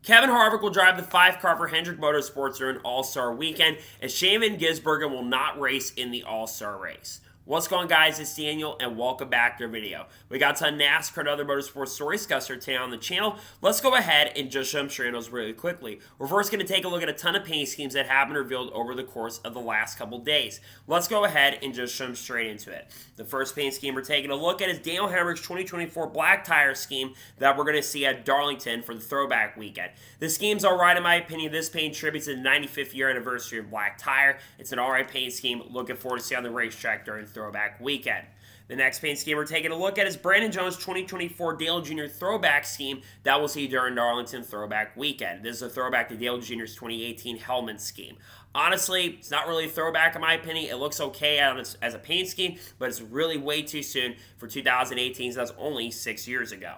Kevin Harvick will drive the 5 car for Hendrick Motorsports during All-Star Weekend, and Gisbergen will not race in the All-Star race. What's going on, guys? It's Daniel, and welcome back to our video. We got a ton of NASCAR and other motorsports stories discussed here today on the channel. Let's go ahead and just jump straight into those really quickly. We're first going to take a look at a ton of paint schemes that have been revealed over the course of the last couple days. Let's go ahead and just jump straight into it. The first paint scheme we're taking a look at is Daniel Hemrick's 2024 black tire scheme that we're going to see at Darlington for the throwback weekend. The scheme's alright in my opinion. This paint tributes to the 95th year anniversary of black tire. It's an alright paint scheme. Looking forward to see on the racetrack during throwback weekend. The next paint scheme we're taking a look at is Brandon Jones' 2024 Dale Jr. throwback scheme that we'll see during Darlington throwback weekend. This is a throwback to Dale Jr.'s 2018 helmet scheme. Honestly, it's not really a throwback in my opinion. It looks okay as a paint scheme, but it's really way too soon for 2018, so that's only 6 years ago.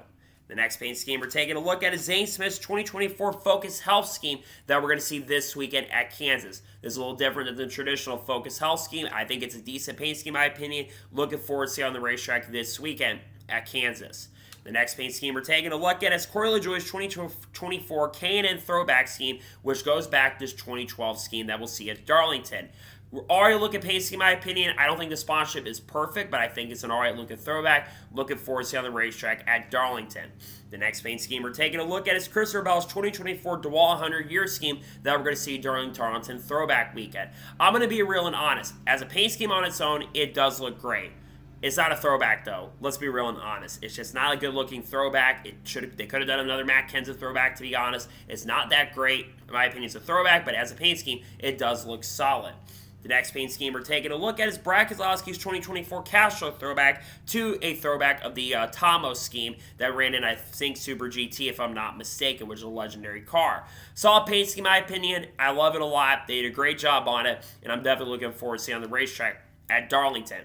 The next paint scheme we're taking a look at is Zane Smith's 2024 Focus Health scheme that we're going to see this weekend at Kansas. This is a little different than the traditional Focus Health scheme. I think it's a decent paint scheme in my opinion. Looking forward to see on the racetrack this weekend at Kansas. The next paint scheme we're taking a look at is Corey LaJoie's 2024 K&N throwback scheme, which goes back to this 2012 scheme that we'll see at Darlington. We're already looking paint scheme, in my opinion. I don't think the sponsorship is perfect, but I think it's an alright looking throwback. Looking forward to see on the racetrack at Darlington. The next paint scheme we're taking a look at is Christopher Bell's 2024 DeWalt 100-year scheme that we're going to see during Darlington throwback weekend. I'm going to be real and honest. As a paint scheme on its own, it does look great. It's not a throwback, though. Let's be real and honest. It's just not a good-looking throwback. They could have done another Matt Kenseth throwback, to be honest. It's not that great. In my opinion, it's a throwback, but as a paint scheme, it does look solid. The next paint scheme we're taking a look at is Brad Keselowski's 2024 Castro throwback to a throwback of the Tomo scheme that ran in, I think, Super GT, if I'm not mistaken, which is a legendary car. Solid paint scheme, in my opinion. I love it a lot. They did a great job on it, and I'm definitely looking forward to seeing on the racetrack at Darlington.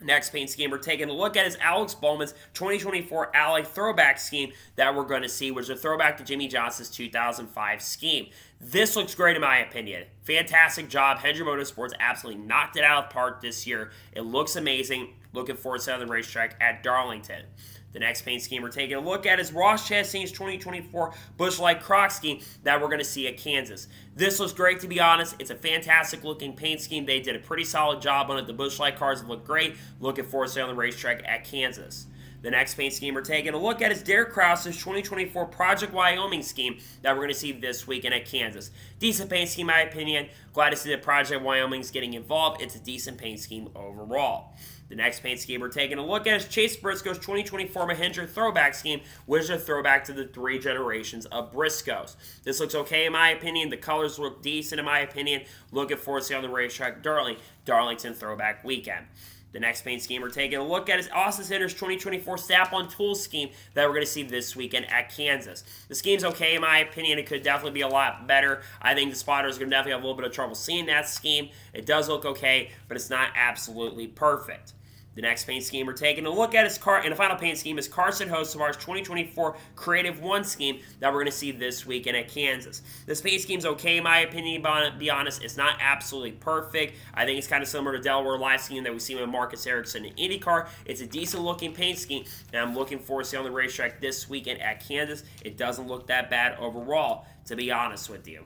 Next paint scheme we're taking a look at is Alex Bowman's 2024 Ally throwback scheme that we're going to see, which is a throwback to Jimmy Johnson's 2005 scheme. This looks great in my opinion. Fantastic job. Hendrick Motorsports absolutely knocked it out of the park this year. It looks amazing. Looking forward to seeing on the racetrack at Darlington. The next paint scheme we're taking a look at is Ross Chastain's 2024 Busch Light Croc scheme that we're going to see at Kansas. This looks great, to be honest. It's a fantastic looking paint scheme. They did a pretty solid job on it. The Busch Light cars look great. Looking forward to seeing on the racetrack at Kansas. The next paint scheme we're taking a look at is Derek Krause's 2024 Project Wyoming scheme that we're going to see this weekend at Kansas. Decent paint scheme, in my opinion. Glad to see that Project Wyoming's getting involved. It's a decent paint scheme overall. The next paint scheme we're taking a look at is Chase Briscoe's 2024 Mahindra throwback scheme, which is a throwback to the 3 generations of Briscoes. This looks okay in my opinion. The colors look decent in my opinion. Looking forward to see on the racetrack Darlington throwback weekend. The next paint scheme we're taking a look at is Austin Cindric's 2024 Snap-on Tools scheme that we're going to see this weekend at Kansas. The scheme's okay in my opinion. It could definitely be a lot better. I think the spotters are going to definitely have a little bit of trouble seeing that scheme. It does look okay, but it's not absolutely perfect. The next paint scheme we're taking a look at and the final paint scheme is Carson Hocevar's 2024 Creative One scheme that we're going to see this weekend at Kansas. This paint scheme's okay in my opinion, but to be honest, it's not absolutely perfect. I think it's kind of similar to Delaware Live scheme that we see with Marcus Ericsson in IndyCar. It's a decent looking paint scheme, and I'm looking forward to seeing on the racetrack this weekend at Kansas. It doesn't look that bad overall, to be honest with you.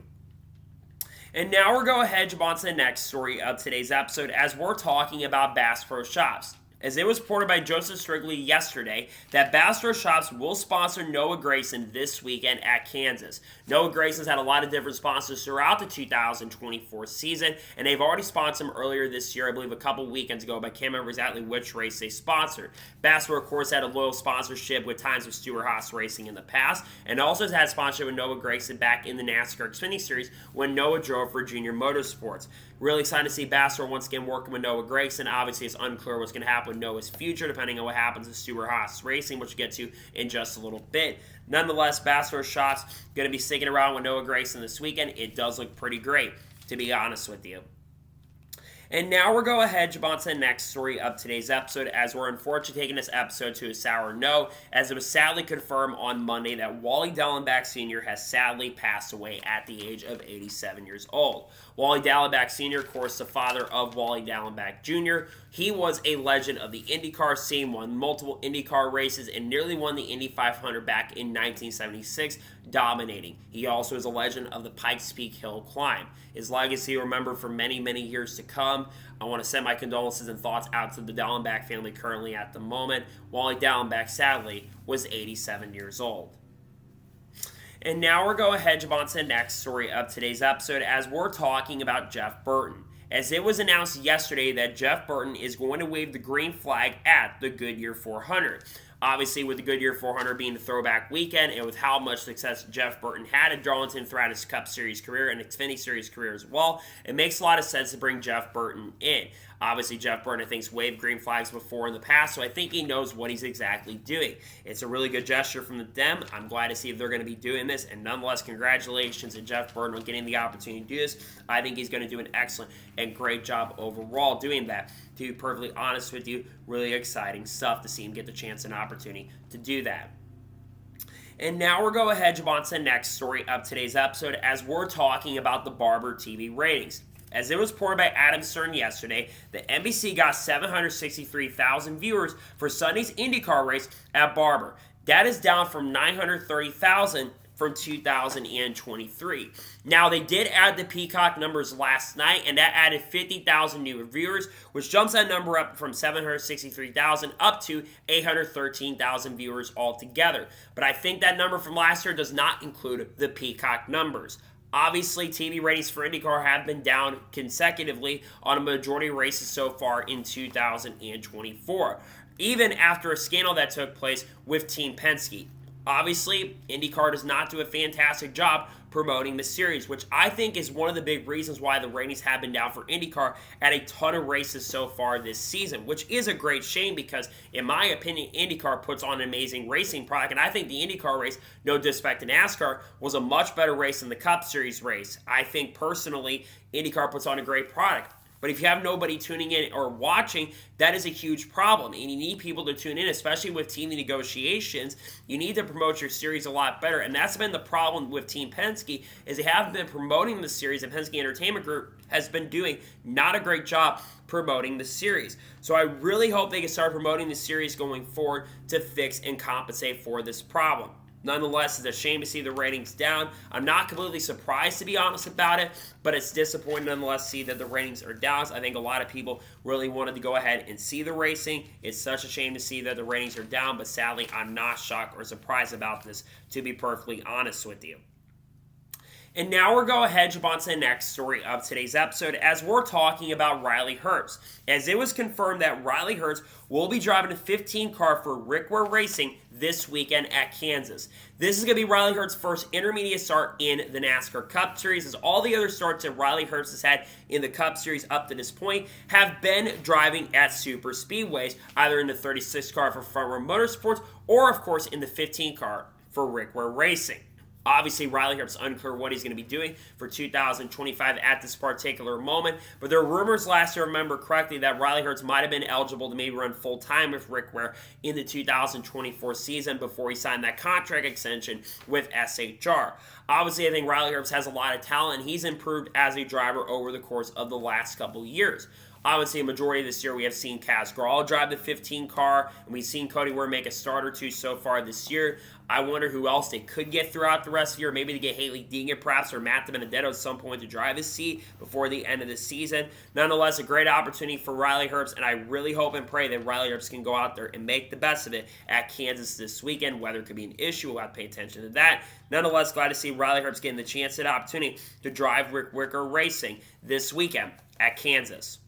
And now we're going ahead to jump on to the next story of today's episode as we're talking about Bass Pro Shops. As it was reported by Joseph Strigley yesterday that Bass Pro Shops will sponsor Noah Gragson this weekend at Kansas. Noah Gragson's had a lot of different sponsors throughout the 2024 season, and they've already sponsored him earlier this year, I believe a couple weekends ago, but I can't remember exactly which race they sponsored. Bass Pro, of course, had a loyal sponsorship with times with Stewart-Haas Racing in the past, and also has had sponsorship with Noah Gragson back in the NASCAR Xfinity Series when Noah drove for Junior Motorsports. Really excited to see Bass Pro once again working with Noah Gragson. Obviously, it's unclear what's going to happen with Noah's future, depending on what happens with Stewart-Haas Racing, which we'll get to in just a little bit. Nonetheless, Bass Pro Shops going to be sticking around with Noah Gragson this weekend. It does look pretty great, to be honest with you. And now we're going ahead, jump on to the next story of today's episode, as we're unfortunately taking this episode to a sour note, as it was sadly confirmed on Monday that Wally Dallenbach Sr. has sadly passed away at the age of 87 years old. Wally Dallenbach Sr., of course, the father of Wally Dallenbach Jr., he was a legend of the IndyCar scene, won multiple IndyCar races, and nearly won the Indy 500 back in 1976, dominating. He also is a legend of the Pikes Peak Hill climb. His legacy remembered for many, many years to come. I want to send my condolences and thoughts out to the Dallenbach family currently at the moment. Wally Dallenbach, sadly, was 87 years old. And now we're going ahead, jump on to the next story of today's episode, as we're talking about Jeff Burton. As it was announced yesterday that Jeff Burton is going to wave the green flag at the Goodyear 400. Obviously, with the Goodyear 400 being the throwback weekend, and with how much success Jeff Burton had at Darlington throughout his Cup Series career and Xfinity Series career as well, it makes a lot of sense to bring Jeff Burton in. Obviously, Jeff Burton, I think, has waved green flags before in the past, so I think he knows what he's exactly doing. It's a really good gesture from the Dem. I'm glad to see if they're going to be doing this, and nonetheless, congratulations to Jeff Burton on getting the opportunity to do this. I think he's going to do an excellent and great job overall doing that. To be perfectly honest with you, really exciting stuff to see him get the chance and opportunity to do that. And now we're going ahead, jump on to the next story of today's episode, as we're talking about the Barber TV ratings. As it was reported by Adam Stern yesterday, the NBC got 763,000 viewers for Sunday's IndyCar race at Barber. That is down from 930,000 from 2023. Now, they did add the Peacock numbers last night, and that added 50,000 new viewers, which jumps that number up from 763,000 up to 813,000 viewers altogether. But I think that number from last year does not include the Peacock numbers. Obviously, TV ratings for IndyCar have been down consecutively on a majority of races so far in 2024, even after a scandal that took place with Team Penske. Obviously, IndyCar does not do a fantastic job promoting the series, which I think is one of the big reasons why the ratings have been down for IndyCar at a ton of races so far this season, which is a great shame because, in my opinion, IndyCar puts on an amazing racing product, and I think the IndyCar race, no disrespect to NASCAR, was a much better race than the Cup Series race. I think, personally, IndyCar puts on a great product. But if you have nobody tuning in or watching, that is a huge problem. And you need people to tune in, especially with team negotiations. You need to promote your series a lot better. And that's been the problem with Team Penske, is they haven't been promoting the series, and Penske Entertainment Group has been doing not a great job promoting the series. So I really hope they can start promoting the series going forward to fix and compensate for this problem. Nonetheless, it's a shame to see the ratings down. I'm not completely surprised, to be honest about it, but it's disappointing nonetheless to see that the ratings are down. I think a lot of people really wanted to go ahead and see the racing. It's such a shame to see that the ratings are down, but sadly, I'm not shocked or surprised about this, to be perfectly honest with you. And now we're going ahead, jump on to the next story of today's episode, as we're talking about Riley Herbst. As it was confirmed that Riley Herbst will be driving a 15 car for Rick Ware Racing this weekend at Kansas. This is going to be Riley Herbst's first intermediate start in the NASCAR Cup Series, as all the other starts that Riley Herbst has had in the Cup Series up to this point have been driving at super speedways, either in the 36 car for Front Row Motorsports or, of course, in the 15 car for Rick Ware Racing. Obviously, Riley Herbst unclear what he's going to be doing for 2025 at this particular moment, but there were rumors last year, remember correctly, that Riley Herbst might have been eligible to maybe run full-time with Rick Ware in the 2024 season before he signed that contract extension with SHR. Obviously, I think Riley Herbst has a lot of talent, and he's improved as a driver over the course of the last couple of years. Obviously, a majority of this year, we have seen Kaz Grala drive the 15 car, and we've seen Cody Ware make a start or two so far this year. I wonder who else they could get throughout the rest of the year. Maybe to get Haley Deegan, perhaps, or Matt DiBenedetto at some point to drive his seat before the end of the season. Nonetheless, a great opportunity for Riley Herbst, and I really hope and pray that Riley Herbst can go out there and make the best of it at Kansas this weekend. Weather could be an issue. We'll have to pay attention to that. Nonetheless, glad to see Riley Herbst getting the chance and opportunity to drive Rick Ware Racing this weekend at Kansas.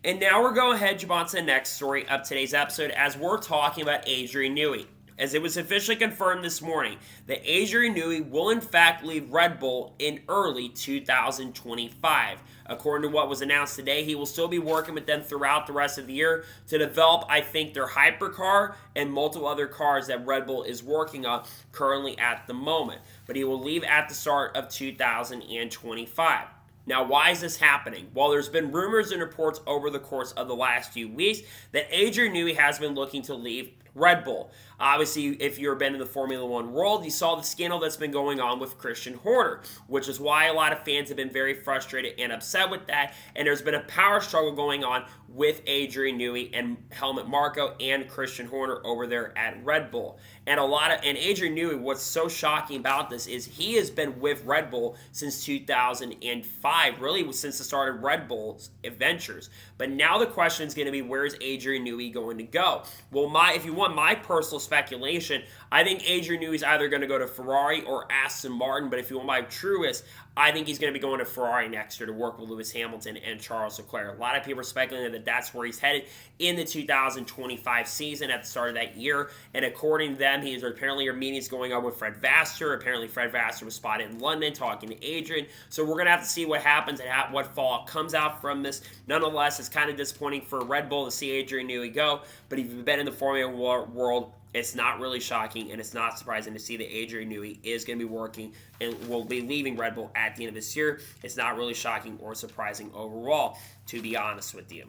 And now we're going ahead, jump on to the next story of today's episode, as we're talking about Adrian Newey. As it was officially confirmed this morning that Adrian Newey will in fact leave Red Bull in early 2025. According to what was announced today, he will still be working with them throughout the rest of the year to develop, I think, their hypercar and multiple other cars that Red Bull is working on currently at the moment. But he will leave at the start of 2025. Now, why is this happening? Well, there's been rumors and reports over the course of the last few weeks that Adrian Newey has been looking to leave Red Bull. Obviously, if you've been in the Formula One world, you saw the scandal that's been going on with Christian Horner, which is why a lot of fans have been very frustrated and upset with that. And there's been a power struggle going on with Adrian Newey and Helmut Marko and Christian Horner over there at Red Bull. And Adrian Newey, what's so shocking about this is he has been with Red Bull since 2005, really since the start of Red Bull's adventures. But now the question is going to be, where's Adrian Newey going to go? Well, if you want my personal speculation, I think Adrian Newey is either going to go to Ferrari or Aston Martin. But if you want my truest, I think he's going to be going to Ferrari next year to work with Lewis Hamilton and Charles Leclerc. A lot of people are speculating that that's where he's headed in the 2025 season at the start of that year. And according to them, apparently are meetings going on with Fred Vasseur. Apparently, Fred Vasseur was spotted in London talking to Adrian. So we're going to have to see what happens and what fallout comes out from this. Nonetheless, it's kind of disappointing for Red Bull to see Adrian Newey go. But if you've been in the Formula world, it's not really shocking, and it's not surprising to see that Adrian Newey is going to be working and will be leaving Red Bull at the end of this year. It's not really shocking or surprising overall, to be honest with you.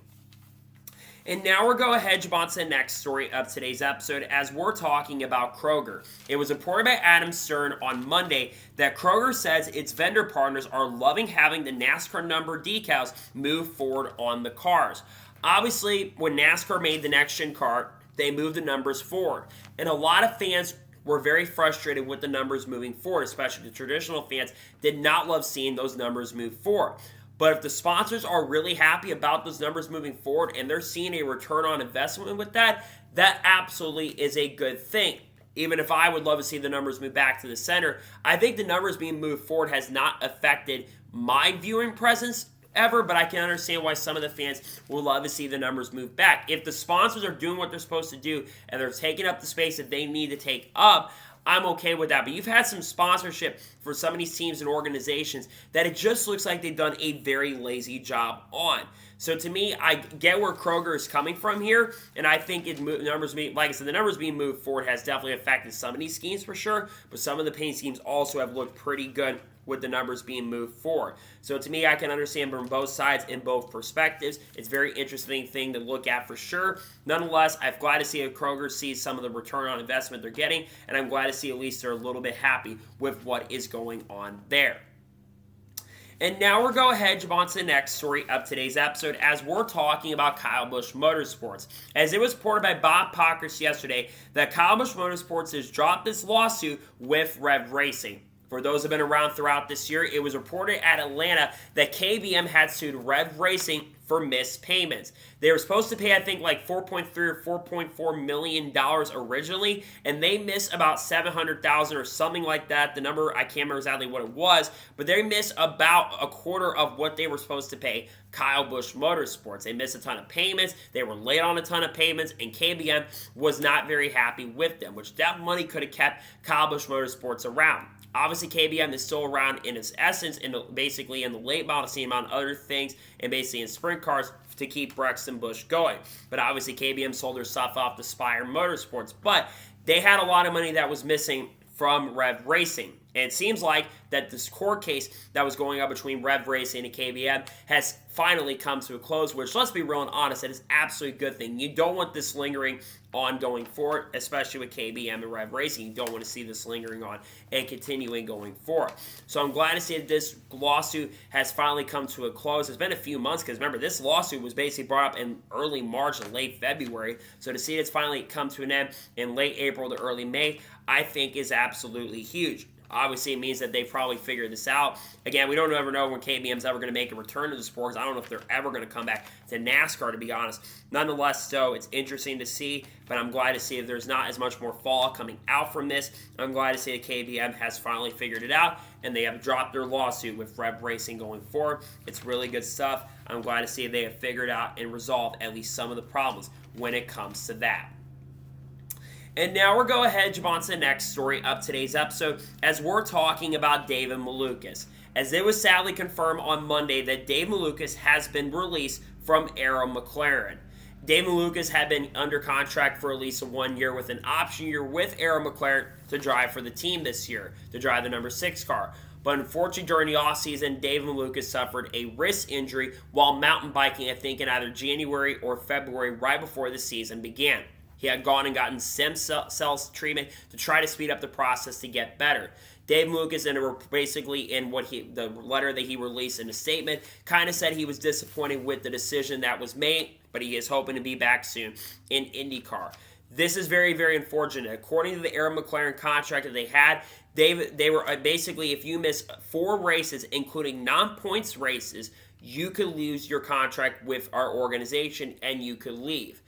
And now we're going to jump on to the next story of today's episode as we're talking about Kroger. It was reported by Adam Stern on Monday that Kroger says its vendor partners are loving having the NASCAR number decals move forward on the cars. Obviously, when NASCAR made the next-gen car, they moved the numbers forward. And a lot of fans were very frustrated with the numbers moving forward, especially the traditional fans did not love seeing those numbers move forward. But if the sponsors are really happy about those numbers moving forward and they're seeing a return on investment with that, that absolutely is a good thing. Even if I would love to see the numbers move back to the center, I think the numbers being moved forward has not affected my viewing presence ever, but I can understand why some of the fans will love to see the numbers move back. If the sponsors are doing what they're supposed to do and they're taking up the space that they need to take up, I'm okay with that. But you've had some sponsorship for some of these teams and organizations that it just looks like they've done a very lazy job on. So to me, I get where Kroger is coming from here, and I think the numbers being moved forward has definitely affected some of these schemes for sure, but some of the paint schemes also have looked pretty good with the numbers being moved forward. So to me, I can understand from both sides in both perspectives. It's a very interesting thing to look at for sure. Nonetheless, I'm glad to see Kroger sees some of the return on investment they're getting, and I'm glad to see at least they're a little bit happy with what is going on there. And now we're going to jump on to the next story of today's episode as we're talking about Kyle Busch Motorsports. As it was reported by Bob Pockrass yesterday that Kyle Busch Motorsports has dropped this lawsuit with Rev Racing. For those who have been around throughout this year, it was reported at Atlanta that KBM had sued Rev Racing for missed payments. They were supposed to pay, I think, like $4.3 or $4.4 million originally, and they missed about $700,000 or something like that. The number, I can't remember exactly what it was, but they missed about a quarter of what they were supposed to pay Kyle Busch Motorsports. They missed a ton of payments, they were late on a ton of payments, and KBM was not very happy with them, which that money could have kept Kyle Busch Motorsports around. Obviously, KBM is still around in its essence, basically in the late model scene, among other things, and basically in sprint cars to keep Brexton Busch going. But obviously, KBM sold their stuff off to Spire Motorsports. But they had a lot of money that was missing from Rev Racing. And it seems like that this court case that was going on between Rev Racing and KBM has finally come to a close, which, let's be real and honest, it is absolutely a good thing. You don't want this lingering on going forward, especially with KBM and Rev Racing. You don't want to see this lingering on and continuing going forward. So I'm glad to see that this lawsuit has finally come to a close. It's been a few months because, remember, this lawsuit was basically brought up in early March and late February. So to see it's finally come to an end in late April to early May, I think is absolutely huge. Obviously, it means that they probably figured this out. Again, we don't ever know when KBM's ever going to make a return to the sport. I don't know if they're ever going to come back to NASCAR, to be honest. Nonetheless, so it's interesting to see, but I'm glad to see that there's not as much more fallout coming out from this. I'm glad to see that KBM has finally figured it out, and they have dropped their lawsuit with Rev Racing going forward. It's really good stuff. I'm glad to see they have figured out and resolved at least some of the problems when it comes to that. And now we're going to jump on to the next story of today's episode as we're talking about David Malukas. As it was sadly confirmed on Monday that Dave Malukas has been released from Arrow McLaren. Dave Malukas had been under contract for at least 1 year with an option year with Arrow McLaren to drive for the team this year, to drive the number 6 car. But unfortunately, during the offseason, David Malukas suffered a wrist injury while mountain biking, I think in either January or February, right before the season began. He had gone and gotten stem cells treatment to try to speed up the process to get better. Dave Malukas, basically in the letter that he released in a statement, kind of said he was disappointed with the decision that was made, but he is hoping to be back soon in IndyCar. This is very, very unfortunate. According to the Aaron McLaren contract that they had, they were basically, if you miss 4 races, including non-points races, you could lose your contract with our organization and you could leave.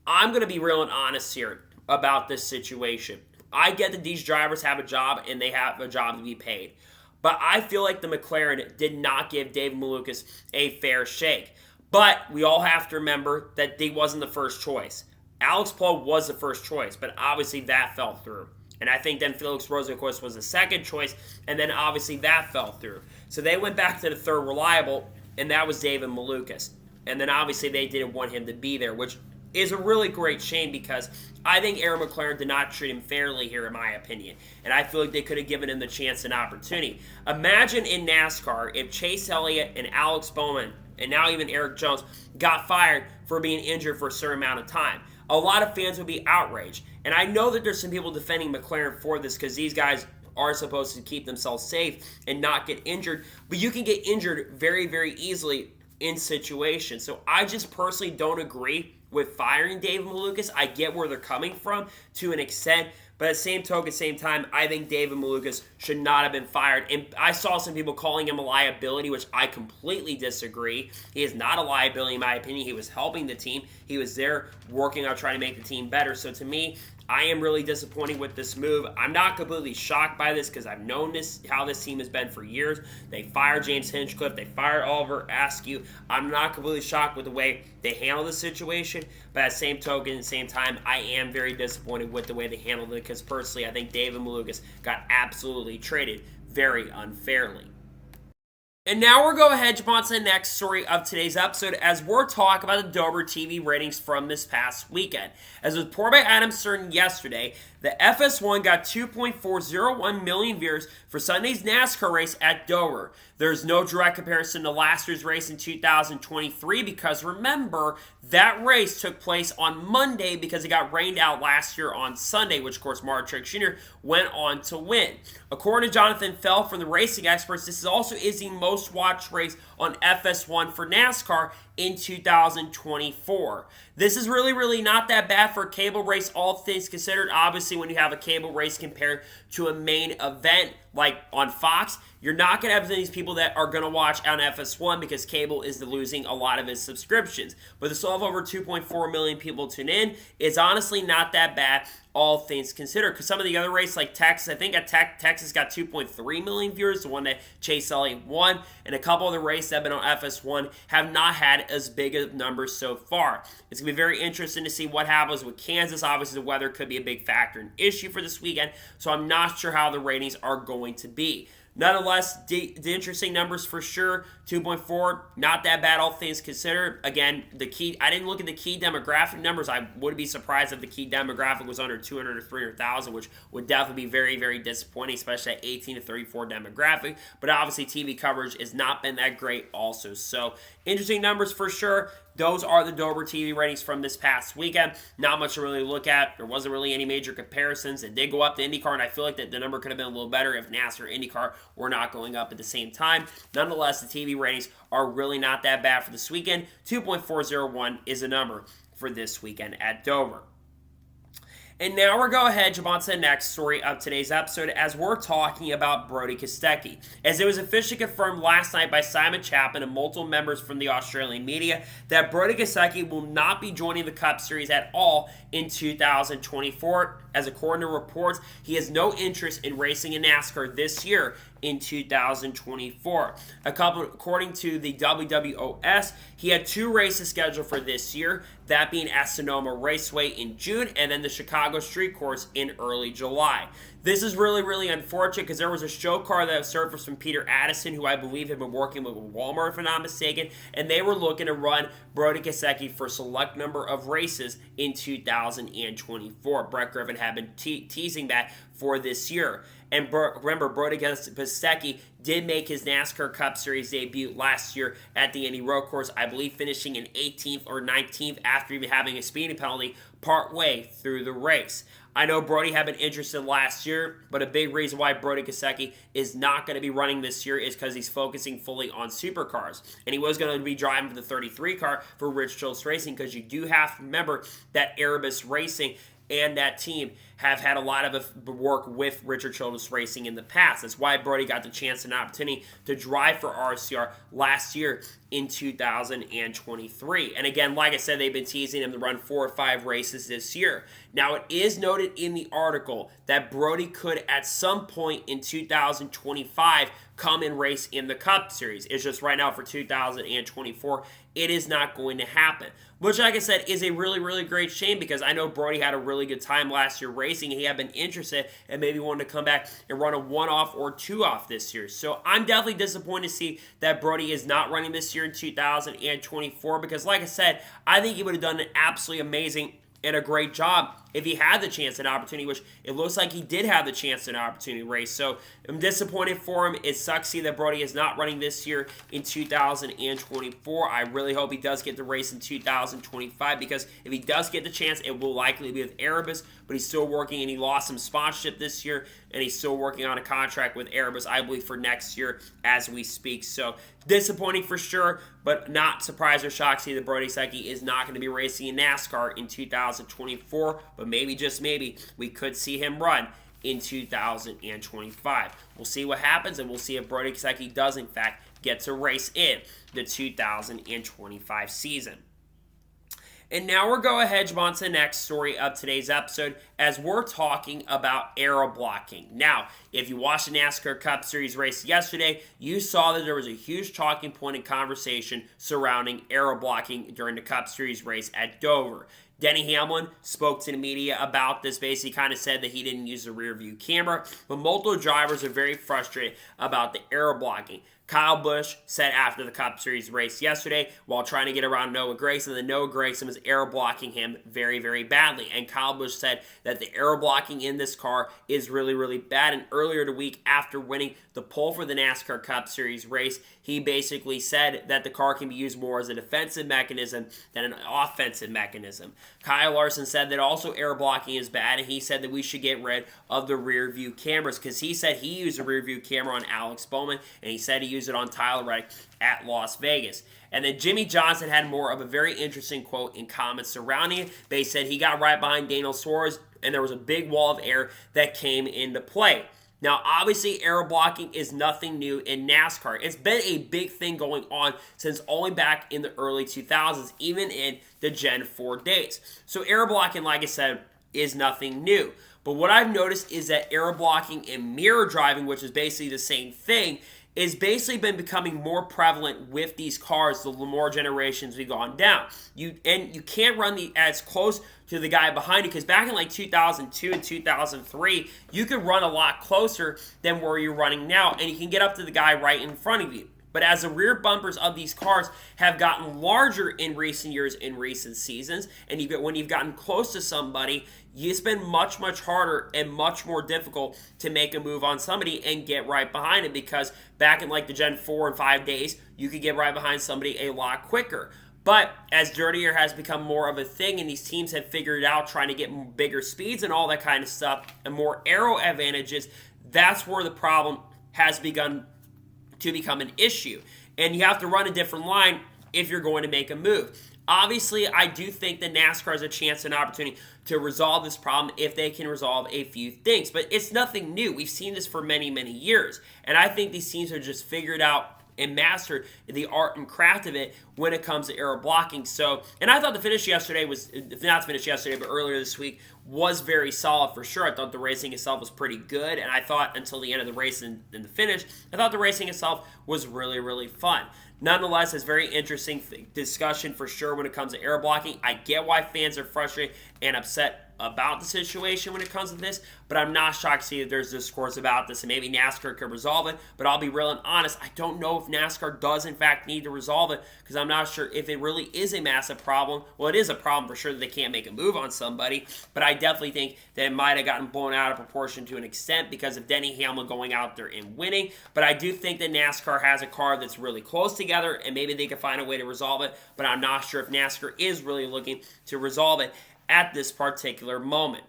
I'm going to be real and honest here about this situation. I get that these drivers have a job and they have a job to be paid. But I feel like the McLaren did not give Dave Malukas a fair shake. But we all have to remember that he wasn't the first choice. Alex Palou was the first choice, but obviously that fell through. And I think then Felix Rosenqvist was the second choice, and then obviously that fell through. So they went back to the third reliable, and that was David Malukas. And then obviously they didn't want him to be there, which is a really great shame because I think Aaron McLaren did not treat him fairly here, in my opinion. And I feel like they could have given him the chance and opportunity. Imagine in NASCAR if Chase Elliott and Alex Bowman, and now even Eric Jones, got fired for being injured for a certain amount of time. A lot of fans would be outraged. And I know that there's some people defending McLaren for this because these guys are supposed to keep themselves safe and not get injured. But you can get injured very, very easily in situations. So I just personally don't agree with firing David Malukas. I get where they're coming from to an extent, but at the same token, same time, I think David Malukas should not have been fired. And I saw some people calling him a liability, which I completely disagree. He is not a liability in my opinion. He was helping the team. He was there working on trying to make the team better. So to me, I am really disappointed with this move. I'm not completely shocked by this because I've known how this team has been for years. They fired James Hinchcliffe. They fired Oliver Askew. I'm not completely shocked with the way they handled the situation, but at the same token, at the same time, I am very disappointed with the way they handled it because personally, I think David Malukas got absolutely traded very unfairly. And now we're going ahead to jump on to the next story of today's episode as we're talking about the Dover TV ratings from this past weekend. As was reported by Adam Stern yesterday, the FS1 got 2.401 million viewers for Sunday's NASCAR race at Dover. There's no direct comparison to last year's race in 2023 because remember, that race took place on Monday because it got rained out last year on Sunday, which of course Martin Truex Jr. went on to win. According to Jonathan Fell from the racing experts, this also is the most watched race on FS1 for NASCAR in 2024. This is really not that bad for a cable race, all things considered. Obviously, when you have a cable race compared to a main event like on Fox, you're not going to have these people that are going to watch on FS1 because cable is losing a lot of its subscriptions. But to still have over 2.4 million people tune in is honestly not that bad, all things considered. Because some of the other races like Texas, I think Texas got 2.3 million viewers, the one that Chase Elliott won, and a couple of the races that have been on FS1 have not had as big of numbers so far. It's going to be very interesting to see what happens with Kansas. Obviously, the weather could be a big factor and issue for this weekend, so I'm not sure how the ratings are going to be. Nonetheless, the interesting numbers for sure. 2.4, not that bad, all things considered. Again, I didn't look at the key demographic numbers. I would be surprised if the key demographic was under 200 or 300,000, which would definitely be very disappointing, especially at 18 to 34 demographic. But obviously, TV coverage has not been that great also. So, interesting numbers for sure. Those are the Dover TV ratings from this past weekend. Not much to really look at. There wasn't really any major comparisons. It did go up to IndyCar, and I feel like that the number could have been a little better if NASCAR and IndyCar were not going up at the same time. Nonetheless, the TV ratings are really not that bad for this weekend. 2.401 is the number for this weekend at Dover. And now we're going ahead and jump on to the next story of today's episode as we're talking about Brody Kostecki. As it was officially confirmed last night by Simon Chapman and multiple members from the Australian media that Brody Kostecki will not be joining the Cup Series at all in 2024. As according to reports, he has no interest in racing in NASCAR this year in 2024. According to the WWOS, he had 2 races scheduled for this year, that being at Sonoma Raceway in June and then the Chicago Street Course in early July. This is really, really unfortunate because there was a show car that surfaced from Peter Addison, who I believe had been working with Walmart, if I'm not mistaken, and they were looking to run Brody Kaey for a select number of races in 2024. Brett Griffin had been teasing that for this year. And remember, Brody Kaey did make his NASCAR Cup Series debut last year at the Indy Road Course, I believe finishing in 18th or 19th after even having a speeding penalty partway through the race. I know Brody had been interested last year, but a big reason why Brody Kaey is not going to be running this year is because he's focusing fully on supercars. And he was going to be driving for the 33 car for Rich Childs Racing, because you do have to remember that Herbst Racing and that team have had a lot of work with Richard Childress Racing in the past. That's why Brody got the chance and opportunity to drive for RCR last year in 2023. And again, like I said, they've been teasing him to run 4 or 5 races this year. Now, it is noted in the article that Brody could, at some point in 2025, come and race in the Cup Series. It's just right now for 2024, it is not going to happen. Which, like I said, is a really, really great shame, because I know Brody had a really good time last year racing, and he had been interested and maybe wanted to come back and run a 1-off or 2-off this year. So I'm definitely disappointed to see that Brody is not running this year in 2024, because like I said, I think he would have done an absolutely amazing and a great job if he had the chance and opportunity, which it looks like he did have the chance and opportunity to race. So I'm disappointed for him. It sucks to see that Brody is not running this year in 2024. I really hope he does get the race in 2025, because if he does get the chance, it will likely be with Herbst, but he's still working, and he lost some sponsorship this year, and he's still working on a contract with Herbst, I believe, for next year as we speak. So disappointing for sure, but not surprised or shocked to see that Brody Kaey is not going to be racing in NASCAR in 2024, but maybe, just maybe, we could see him run in 2025. We'll see what happens, and we'll see if Brody Kaey does, in fact, get to race in the 2025 season. And now we're going ahead and on to the next story of today's episode, as we're talking about aero blocking. Now, if you watched the NASCAR Cup Series race yesterday, you saw that there was a huge talking point and conversation surrounding aero blocking during the Cup Series race at Dover. Denny Hamlin spoke to the media about this. Basically kind of said that he didn't use the rear view camera, but multiple drivers are very frustrated about the aero blocking. Kyle Busch said after the Cup Series race yesterday, while trying to get around Noah Gragson, that Noah Gragson was aero blocking him very, very badly. And Kyle Busch said that the aero blocking in this car is really, really bad. And earlier the week, after winning the pole for the NASCAR Cup Series race, he basically said that the car can be used more as a defensive mechanism than an offensive mechanism. Kyle Larson said that also aero blocking is bad, and he said that we should get rid of the rear view cameras, because he said he used a rear view camera on Alex Bowman, and he said he used it on Tyler Reddick at Las Vegas. And then Jimmy Johnson had more of a very interesting quote and comments surrounding it. They said he got right behind Daniel Suarez, and there was a big wall of air that came into play. Now, obviously, aero blocking is nothing new in NASCAR. It's been a big thing going on since only back in the early 2000s, even in the Gen 4 days. So aero blocking, like I said, is nothing new. But what I've noticed is that aero blocking and mirror driving, which is basically the same thing, is basically been becoming more prevalent with these cars the more generations we've gone down. You can't run as close to the guy behind you, because back in like 2002 and 2003, you could run a lot closer than where you're running now, and you can get up to the guy right in front of you. But as the rear bumpers of these cars have gotten larger in recent years, in recent seasons, and when you've gotten close to somebody, it's been much, much harder and much more difficult to make a move on somebody and get right behind it, because back in like the Gen 4 and 5 days, you could get right behind somebody a lot quicker. But as dirty air has become more of a thing, and these teams have figured out trying to get bigger speeds and all that kind of stuff and more aero advantages, that's where the problem has begun to become an issue. And you have to run a different line if you're going to make a move. Obviously, I do think that NASCAR has a chance and opportunity to resolve this problem if they can resolve a few things. But it's nothing new. We've seen this for many, many years. And I think these teams have just figured out and mastered the art and craft of it when it comes to aero blocking. So, and I thought the finish yesterday was, not finish yesterday, but earlier this week, was very solid for sure. I thought the racing itself was pretty good, and I thought until the end of the race and the finish, I thought the racing itself was really, really fun. Nonetheless, it's very interesting discussion for sure when it comes to aero blocking. I get why fans are frustrated and upset about the situation when it comes to this, but I'm not shocked to see that there's discourse about this, and maybe NASCAR could resolve it, but I'll be real and honest, I don't know if NASCAR does in fact need to resolve it, because I'm not sure if it really is a massive problem. Well, it is a problem for sure that they can't make a move on somebody, but I definitely think that it might have gotten blown out of proportion to an extent because of Denny Hamlin going out there and winning, but I do think that NASCAR has a car that's really close together, and maybe they can find a way to resolve it, but I'm not sure if NASCAR is really looking to resolve it at this particular moment.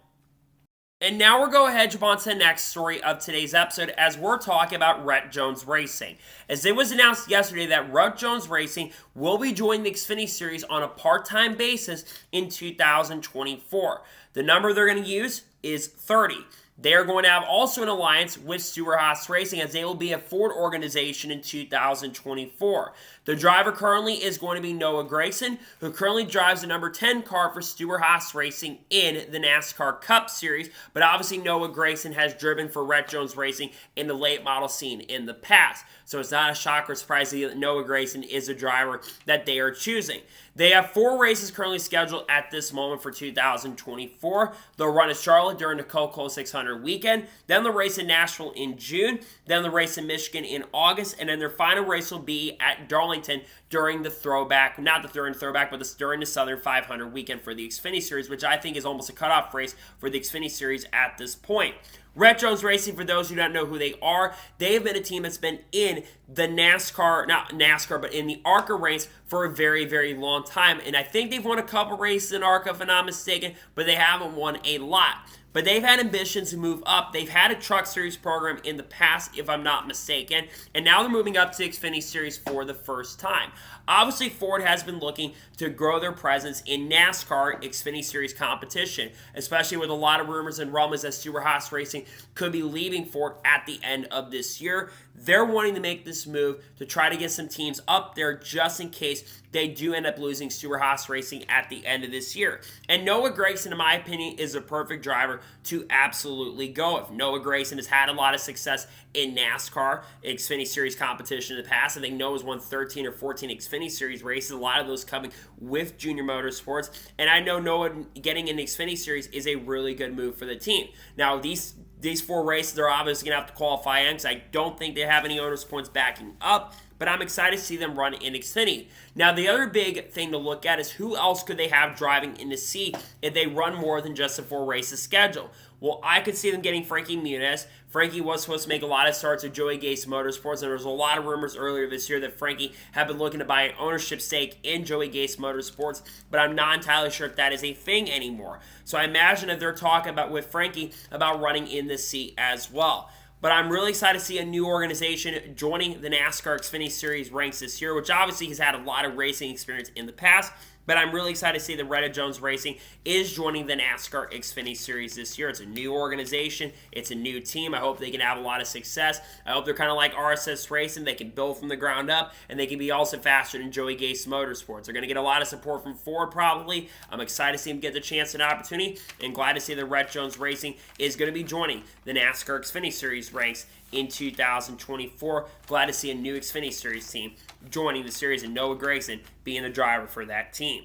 And now we'll go ahead and jump on to the next story of today's episode as we're talking about Rhett Jones Racing. As it was announced yesterday that Rhett Jones Racing will be joining the Xfinity Series on a part-time basis in 2024. The number they're going to use is 30. They are going to have also an alliance with Stewart-Haas Racing as they will be a Ford organization in 2024. The driver currently is going to be Noah Gragson, who currently drives the number 10 car for Stewart-Haas Racing in the NASCAR Cup Series, but obviously Noah Gragson has driven for Rhett Jones Racing in the late model scene in the past. So it's not a shock or surprise that Noah Gragson is a driver that they are choosing. They have 4 races currently scheduled at this moment for 2024. They'll run at Charlotte during the Coca-Cola 600 weekend, then they'll race in Nashville in June, then they'll race in Michigan in August, and then their final race will be at Darlington during the throwback, not the during the throwback, but during the Southern 500 weekend for the Xfinity Series, which I think is almost a cutoff race for the Xfinity Series at this point. Rhett Jones Racing, for those who don't know who they are, they have been a team that's been in the NASCAR, not NASCAR, but in the ARCA race for a very, very long time. And I think they've won a couple races in ARCA, if I'm not mistaken, but they haven't won a lot. But they've had ambitions to move up. They've had a Truck Series program in the past, if I'm not mistaken, and now they're moving up to the Xfinity Series for the first time. Obviously, Ford has been looking to grow their presence in NASCAR Xfinity Series competition, especially with a lot of rumors and rumblings that Stewart-Haas Racing could be leaving Ford at the end of this year. They're wanting to make this move to try to get some teams up there just in case they do end up losing Stewart-Haas Racing at the end of this year. And Noah Gragson, in my opinion, is a perfect driver to absolutely go with. Noah Gragson has had a lot of success in NASCAR, Xfinity Series competition in the past. I think Noah's won 13 or 14 Xfinity Series races, a lot of those coming with Junior Motorsports. And I know Noah getting in the Xfinity Series is a really good move for the team. Now, these 4 races, they're obviously going to have to qualify in because I don't think they have any owner's points backing up, but I'm excited to see them run in Xfinity. Now, the other big thing to look at is who else could they have driving in the seat if they run more than just a 4 races schedule. Well, I could see them getting Frankie Muniz. Frankie was supposed to make a lot of starts at Joey Gase Motorsports, and there was a lot of rumors earlier this year that Frankie had been looking to buy an ownership stake in Joey Gase Motorsports, but I'm not entirely sure if that is a thing anymore. So I imagine that they're talking about with Frankie about running in this seat as well. But I'm really excited to see a new organization joining the NASCAR Xfinity Series ranks this year, which obviously has had a lot of racing experience in the past. But I'm really excited to see that Rhett Jones Racing is joining the NASCAR Xfinity Series this year. It's a new organization. It's a new team. I hope they can have a lot of success. I hope they're kind of like RSS Racing. They can build from the ground up, and they can be also faster than Joey Gase Motorsports. They're going to get a lot of support from Ford probably. I'm excited to see them get the chance and opportunity, and glad to see that Rhett Jones Racing is going to be joining the NASCAR Xfinity Series ranks in 2024. Glad to see a new Xfinity Series team joining the series and Noah Gragson being the driver for that team.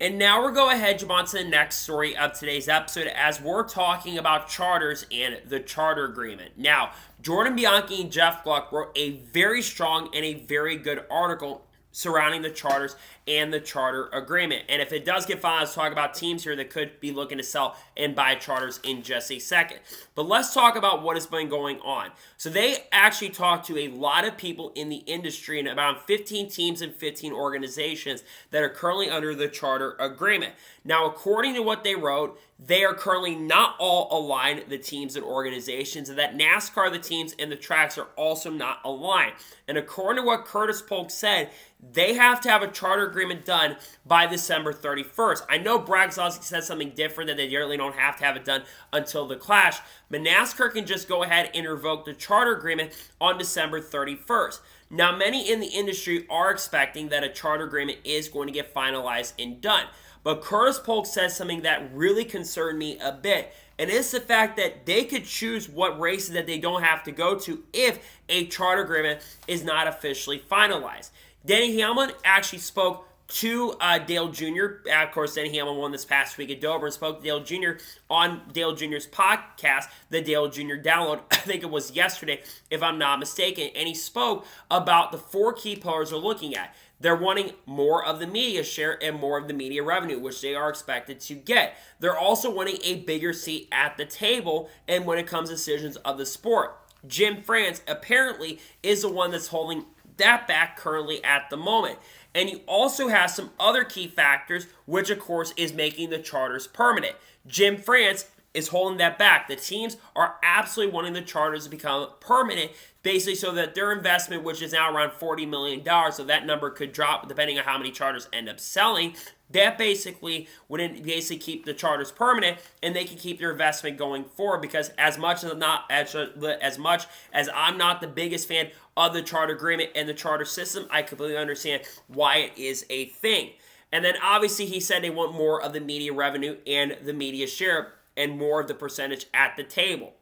And now we're going ahead and jump on to the next story of today's episode as we're talking about charters and the charter agreement. Now, Jordan Bianchi and Jeff Gluck wrote a very strong and a very good article surrounding the charters and the charter agreement. And if it does get finalized, let's talk about teams here that could be looking to sell and buy charters in just a second. But let's talk about what has been going on. So they actually talked to a lot of people in the industry and about 15 teams and 15 organizations that are currently under the charter agreement. Now, according to what they wrote, they are currently not all aligned, the teams and organizations, and that NASCAR, the teams, and the tracks are also not aligned. And according to what Curtis Polk said, they have to have a charter agreement done by December 31st. I know Brad Keselowski said something different, that they really don't have to have it done until the Clash, but NASCAR can just go ahead and revoke the charter agreement on December 31st. Now, many in the industry are expecting that a charter agreement is going to get finalized and done. But Curtis Polk says something that really concerned me a bit, and it's the fact that they could choose what races that they don't have to go to if a charter agreement is not officially finalized. Denny Hamlin actually spoke to Dale Jr. Of course, Denny Hamlin won this past week at Dover and spoke to Dale Jr. on Dale Jr.'s podcast, the Dale Jr. Download. I think it was yesterday, if I'm not mistaken. And he spoke about the 4 key pillars they're looking at. They're wanting more of the media share and more of the media revenue, which they are expected to get. They're also wanting a bigger seat at the table and when it comes to decisions of the sport. Jim France apparently is the one that's holding that back currently at the moment. And you also have some other key factors, which of course is making the charters permanent. Jim France is holding that back. The teams are absolutely wanting the charters to become permanent, basically so that their investment, which is now around $40 million, so that number could drop depending on how many charters end up selling. That basically would keep the charters permanent, and they can keep their investment going forward. Because as much as I'm not the biggest fan of the charter agreement and the charter system, I completely understand why it is a thing. And then obviously he said they want more of the media revenue and the media share and more of the percentage at the table.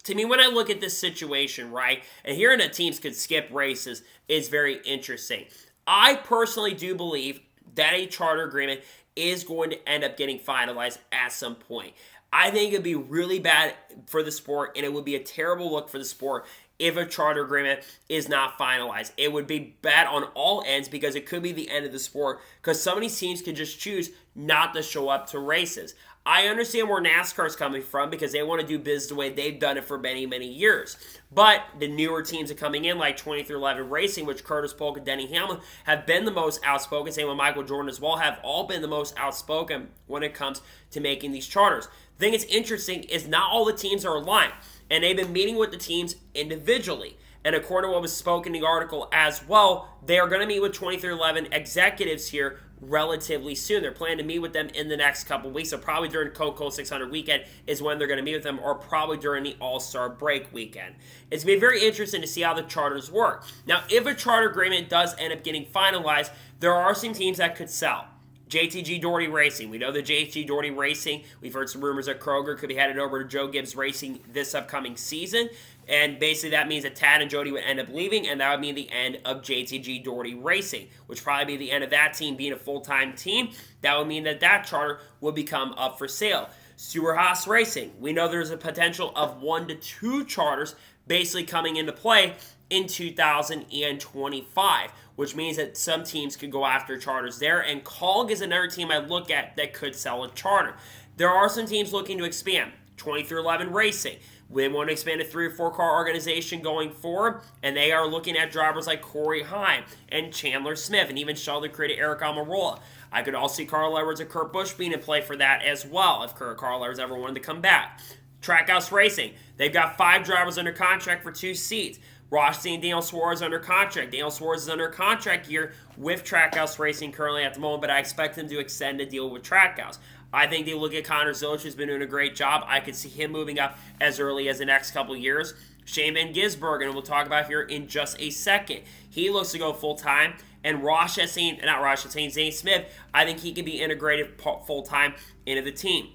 To me, when I look at this situation, right, and hearing that teams could skip races is very interesting. I personally do believe that a charter agreement is going to end up getting finalized at some point. I think it would be really bad for the sport, and it would be a terrible look for the sport if a charter agreement is not finalized. It would be bad on all ends because it could be the end of the sport because some of these teams could just choose not to show up to races. I understand where NASCAR is coming from because they want to do business the way they've done it for many, many years. But the newer teams are coming in, like 23XI Racing, which Curtis Polk and Denny Hamlin have been the most outspoken, same with Michael Jordan as well, have all been the most outspoken when it comes to making these charters. The thing that's interesting is not all the teams are aligned, and they've been meeting with the teams individually. And according to what was spoken in the article as well, they are going to meet with 23XI executives here relatively soon. They're planning to meet with them in the next couple weeks. So probably during Coca-Cola 600 weekend is when they're going to meet with them, or probably during the All-Star break weekend. It's going to be very interesting to see how the charters work. Now, if a charter agreement does end up getting finalized, there are some teams that could sell. JTG Doherty Racing. We know that JTG Doherty Racing, we've heard some rumors that Kroger could be headed over to Joe Gibbs Racing this upcoming season. And basically that means that Tad and Jody would end up leaving, and that would mean the end of JTG Doherty Racing, which would probably be the end of that team being a full-time team. That would mean that that charter will become up for sale. Stewart-Haas Racing. We know there's a potential of 1 to 2 charters basically coming into play in 2025, which means that some teams could go after charters there, and Kalg is another team I look at that could sell a charter. There are some teams looking to expand. 23XI Racing. They want to expand a 3 or 4 car organization going forward, and they are looking at drivers like Corey Heim and Chandler Smith, and even Sheldon Creed, Eric Almirola. I could also see Carl Edwards and Kurt Busch being in play for that as well, if Carl Edwards ever wanted to come back. Trackhouse Racing. They've got 5 drivers under contract for 2 seats. Rossi and Daniel Suarez under contract. Daniel Suarez is under contract here with Trackhouse Racing currently at the moment, but I expect them to extend a deal with Trackhouse. I think they look at Connor Zilisch, who's been doing a great job. I could see him moving up as early as the next couple years. Shane Van Gisbergen, we'll talk about here in just a second. He looks to go full-time. And Zane Smith, I think he can be integrated full-time into the team.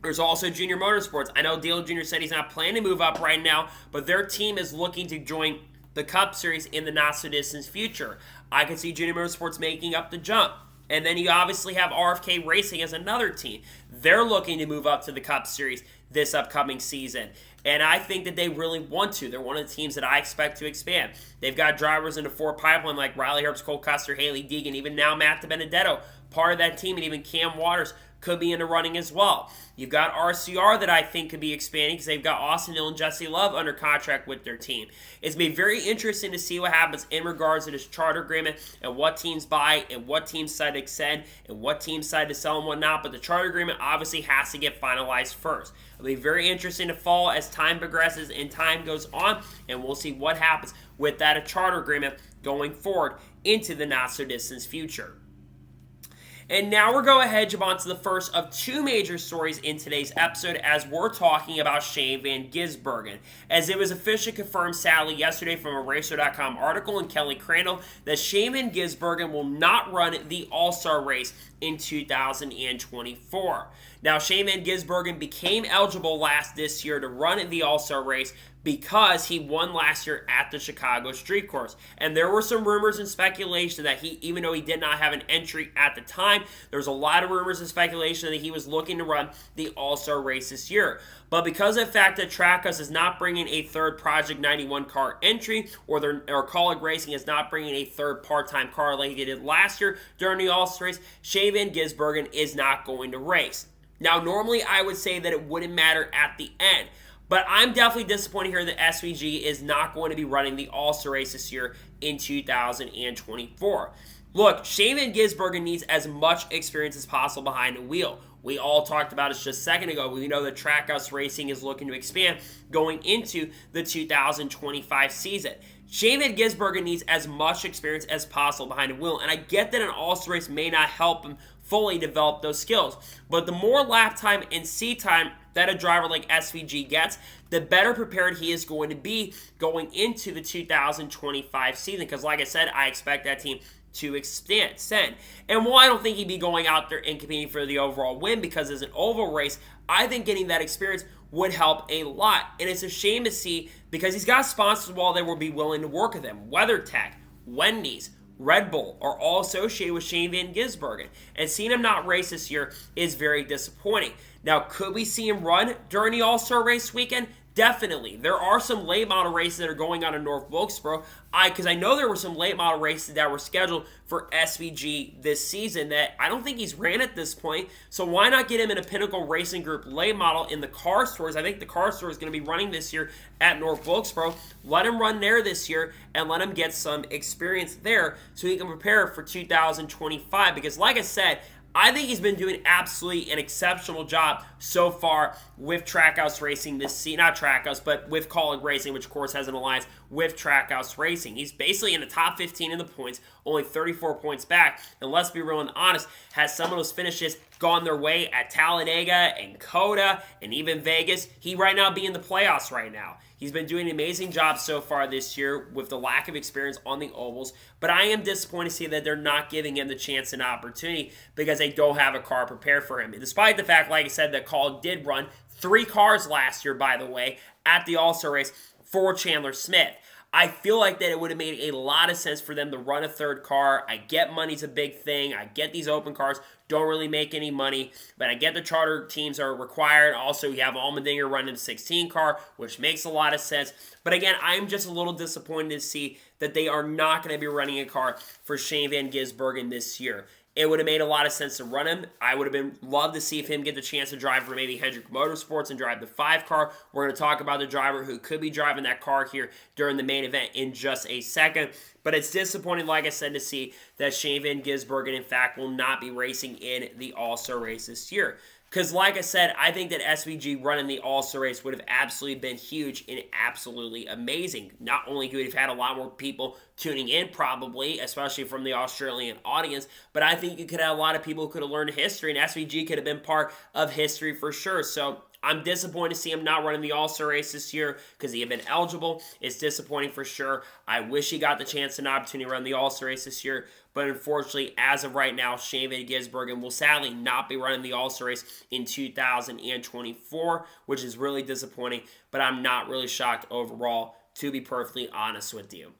There's also Junior Motorsports. I know Dale Jr. said he's not planning to move up right now, but their team is looking to join the Cup Series in the not-so-distant future. I can see Junior Motorsports making up the jump. And then you obviously have RFK Racing as another team. They're looking to move up to the Cup Series this upcoming season. And I think that they really want to. They're one of the teams that I expect to expand. They've got drivers in the 4 pipeline like Riley Herbst, Cole Custer, Haley Deegan, even now Matt DiBenedetto, part of that team, and even Cam Waters could be in the running as well. You've got RCR that I think could be expanding because they've got Austin Hill and Jesse Love under contract with their team. It's been very interesting to see what happens in regards to this charter agreement and what teams buy and what teams decide to extend and what teams decide to sell and whatnot. But the charter agreement obviously has to get finalized first. It'll be very interesting to follow as time progresses and time goes on, and we'll see what happens with that charter agreement going forward into the not-so-distant future. And now we're going ahead, jump on to the first of 2 major stories in today's episode as we're talking about Shane Van Gisbergen. As it was officially confirmed, sadly, yesterday from a Racer.com article and Kelly Crandall that Shane Van Gisbergen will not run the All-Star race in 2024. Now, Shane Van Gisbergen became eligible this year to run in the All-Star race because he won last year at the Chicago Street Course. And there were some rumors and speculation that even though he did not have an entry at the time, there was a lot of rumors and speculation that he was looking to run the All-Star race this year. But because of the fact that Trackhouse is not bringing a third Project 91 car entry, or Kaulig Racing is not bringing a third part-time car like they did last year during the All-Star race, Shane Van Gisbergen is not going to race. Now, normally I would say that it wouldn't matter at the end, but I'm definitely disappointed here that SVG is not going to be running the All-Star race this year in 2024. Look, Shane Van Gisbergen needs as much experience as possible behind the wheel. We all talked about it just a second ago. We know that Trackhouse Racing is looking to expand going into the 2025 season. Shane Van Gisbergen needs as much experience as possible behind the wheel, and I get that an All-Star race may not help him fully develop those skills, but the more lap time and seat time that a driver like SVG gets, the better prepared he is going to be going into the 2025 season, because like I said, I expect that team to extend. And while I don't think he'd be going out there and competing for the overall win because it's an oval race, I think getting that experience would help a lot. And it's a shame to see because he's got sponsors while they will be willing to work with him. WeatherTech, Wendy's, Red Bull are all associated with Shane Van Gisbergen. And seeing him not race this year is very disappointing. Now, could we see him run during the All-Star race weekend? Definitely. There are some late model races that are going on in North Wilkesboro. Because I know there were some late model races that were scheduled for SVG this season that I don't think he's ran at this point. So why not get him in a Pinnacle Racing Group late model in the car stores? I think the car store is going to be running this year at North Wilkesboro. Let him run there this year and let him get some experience there so he can prepare for 2025. Because like I said, I think he's been doing absolutely an exceptional job so far with Trackhouse Racing this season. Not Trackhouse, but with Kaulig Racing, which of course has an alliance with Trackhouse Racing. He's basically in the top 15 in the points, only 34 points back. And let's be real and honest, has some of those finishes gone their way at Talladega and Coda and even Vegas, he right now be in the playoffs right now. He's been doing an amazing job so far this year with the lack of experience on the ovals, but I am disappointed to see that they're not giving him the chance and opportunity because they don't have a car prepared for him. Despite the fact, like I said, that Kaulig did run 3 cars last year, by the way, at the All-Star race for Chandler Smith. I feel like that it would have made a lot of sense for them to run a third car. I get money's a big thing. I get these open cars don't really make any money, but I get the charter teams are required. Also, you have Allmendinger running a 16 car, which makes a lot of sense. But again, I'm just a little disappointed to see that they are not going to be running a car for Shane Van Gisbergen this year. It would have made a lot of sense to run him. I would have loved to see if him get the chance to drive for maybe Hendrick Motorsports and drive the 5 car. We're going to talk about the driver who could be driving that car here during the main event in just a second. But it's disappointing, like I said, to see that Shane Van Gisbergen, in fact, will not be racing in the All-Star race this year. Because, like I said, I think that SVG running the All-Star race would have absolutely been huge and absolutely amazing. Not only could we have had a lot more people tuning in, probably, especially from the Australian audience, but I think you could have a lot of people who could have learned history, and SVG could have been part of history for sure. So I'm disappointed to see him not running the All-Star race this year because he had been eligible. It's disappointing for sure. I wish he got the chance and opportunity to run the All-Star race this year, but unfortunately, as of right now, Shane Van Gisbergen will sadly not be running the All-Star race in 2024, which is really disappointing, but I'm not really shocked overall, to be perfectly honest with you.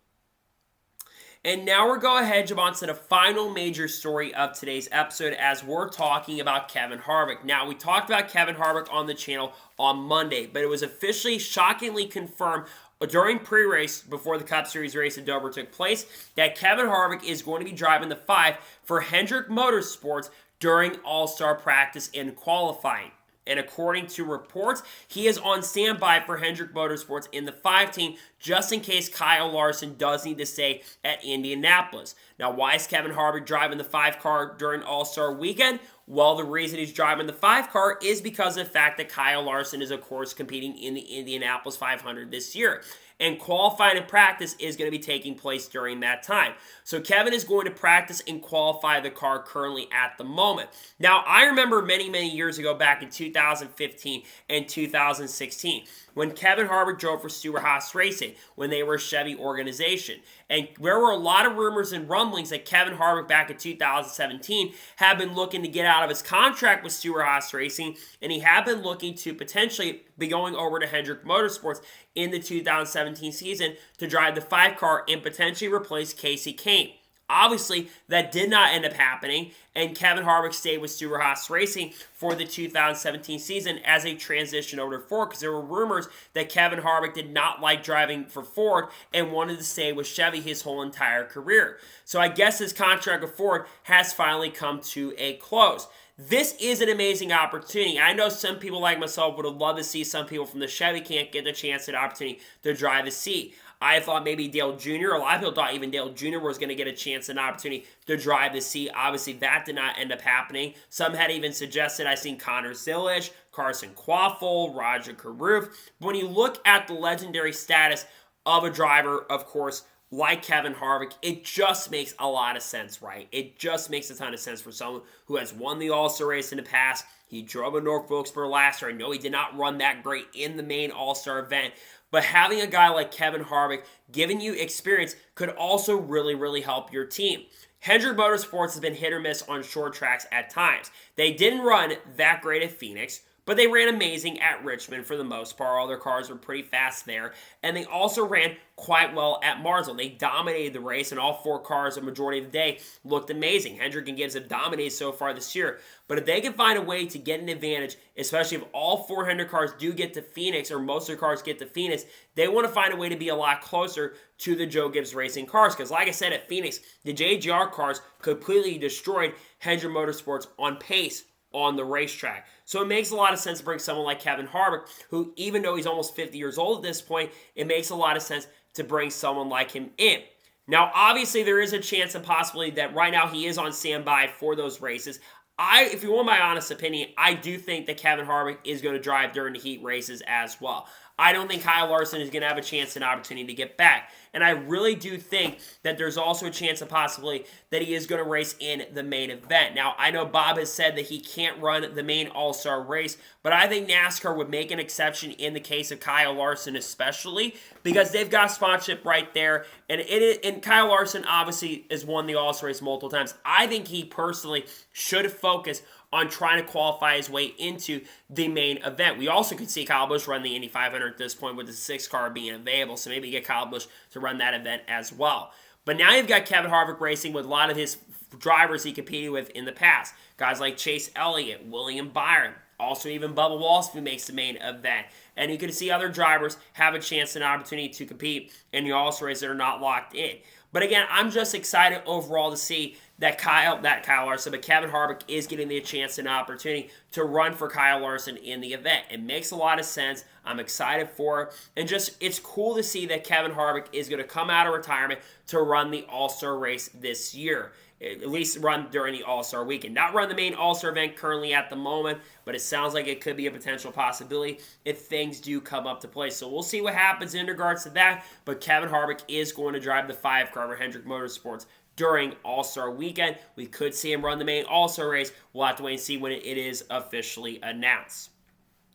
And now we're going ahead and jump on to the final major story of today's episode as we're talking about Kevin Harvick. Now, we talked about Kevin Harvick on the channel on Monday, but it was officially shockingly confirmed during pre-race before the Cup Series race in Dover took place that Kevin Harvick is going to be driving the 5 for Hendrick Motorsports during All-Star practice and qualifying. And according to reports, he is on standby for Hendrick Motorsports in the 5 team just in case Kyle Larson does need to stay at Indianapolis. Now, why is Kevin Harvick driving the 5 car during All-Star weekend? Well, the reason he's driving the 5 car is because of the fact that Kyle Larson is, of course, competing in the Indianapolis 500 this year. and qualifying and practice is going to be taking place during that time. So Kevin is going to practice and qualify the car currently at the moment. Now, I remember many, many years ago, back in 2015 and 2016, when Kevin Harvick drove for Stewart-Haas Racing, when they were a Chevy organization. And there were a lot of rumors and rumblings that Kevin Harvick back in 2017 had been looking to get out of his contract with Stewart-Haas Racing, and he had been looking to potentially be going over to Hendrick Motorsports in the 2017 season to drive the 5 car and potentially replace Kaey. Obviously, that did not end up happening, and Kevin Harvick stayed with Stewart-Haas Racing for the 2017 season as a transition over to Ford, because there were rumors that Kevin Harvick did not like driving for Ford and wanted to stay with Chevy his whole entire career. So I guess his contract with Ford has finally come to a close. This is an amazing opportunity. I know some people like myself would have loved to see some people from the Chevy camp get the chance and opportunity to drive a seat. I thought maybe Dale Jr., a lot of people thought even Dale Jr. was going to get a chance and opportunity to drive the seat. Obviously, that did not end up happening. Some had even suggested, I've seen Connor Zilisch, Carson Quaffle, Roger Carruth. But when you look at the legendary status of a driver, of course, like Kevin Harvick, it just makes a lot of sense, right? It just makes a ton of sense for someone who has won the All-Star race in the past. He drove in North Wilkesboro last year. I know he did not run that great in the main All-Star event, but having a guy like Kevin Harvick giving you experience could also really, really help your team. Hendrick Motorsports has been hit or miss on short tracks at times. They didn't run that great at Phoenix, but they ran amazing at Richmond for the most part. All their cars were pretty fast there. And they also ran quite well at Martinsville. They dominated the race, and all 4 cars the majority of the day looked amazing. Hendrick and Gibbs have dominated so far this year. But if they can find a way to get an advantage, especially if all 4 Hendrick cars do get to Phoenix, or most of the cars get to Phoenix, they want to find a way to be a lot closer to the Joe Gibbs Racing cars. Because like I said, at Phoenix, the JGR cars completely destroyed Hendrick Motorsports on pace on the racetrack. So it makes a lot of sense to bring someone like Kevin Harvick, who, even though he's almost 50 years old at this point, it makes a lot of sense to bring someone like him in. Now, obviously, there is a chance and possibility that right now he is on standby for those races. If you want my honest opinion, I do think that Kevin Harvick is going to drive during the heat races as well. I don't think Kyle Larson is going to have a chance and opportunity to get back. And I really do think that there's also a chance and possibility that he is going to race in the main event. Now, I know Bob has said that he can't run the main All-Star race, but I think NASCAR would make an exception in the case of Kyle Larson especially, because they've got sponsorship right there. And Kyle Larson obviously has won the All-Star race multiple times. I think he personally should focus on trying to qualify his way into the main event. We also could see Kyle Busch run the Indy 500 at this point with the 6 car being available, so maybe get Kyle Busch to run that event as well. But now you've got Kevin Harvick racing with a lot of his drivers he competed with in the past. Guys like Chase Elliott, William Byron, also even Bubba Wallace who makes the main event. And you can see other drivers have a chance and opportunity to compete in the All-Star race that are not locked in. But again, I'm just excited overall to see that Kevin Harvick is getting the chance and opportunity to run for Kyle Larson in the event. It makes a lot of sense. I'm excited for it. And just, it's cool to see that Kevin Harvick is going to come out of retirement to run the All-Star race this year. At least run during the All-Star weekend. Not run the main All-Star event currently at the moment, but it sounds like it could be a potential possibility if things do come up to play. So we'll see what happens in regards to that, but Kevin Harvick is going to drive the 5 car for Hendrick Motorsports during All-Star weekend. We could see him run the main All-Star race. We'll have to wait and see when it is officially announced.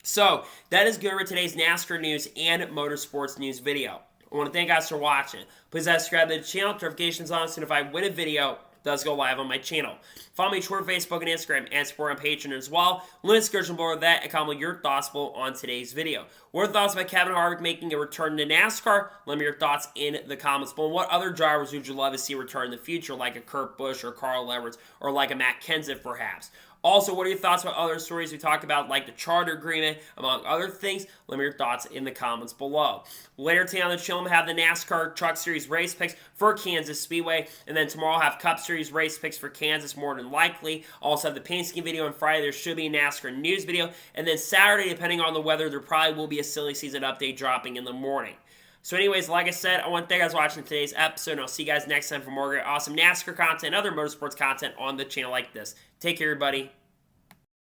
So that is good for today's NASCAR news and motorsports news video. I want to thank you guys for watching. Please subscribe to the channel, notifications on, so if I win a video, does go live on my channel. Follow me on Twitter, Facebook, and Instagram, and support on Patreon as well. Link description below that, and comment your thoughts below on today's video. What are your thoughts about Kevin Harvick making a return to NASCAR? Let me know your thoughts in the comments below. What other drivers would you love to see return in the future, like a Kurt Busch or Carl Edwards, or like a Matt Kenseth perhaps? Also, what are your thoughts about other stories we talked about, like the charter agreement, among other things? Let me know your thoughts in the comments below. Later today on the channel, I'm going to have the NASCAR Truck Series race picks for Kansas Speedway. And then tomorrow, I'll have Cup Series race picks for Kansas, more than likely. I'll also have the paint scheme video on Friday. There should be a NASCAR news video. And then Saturday, depending on the weather, there probably will be a silly season update dropping in the morning. So anyways, like I said, I want to thank you guys for watching today's episode, and I'll see you guys next time for more great, awesome NASCAR content and other motorsports content on the channel like this. Take care, everybody.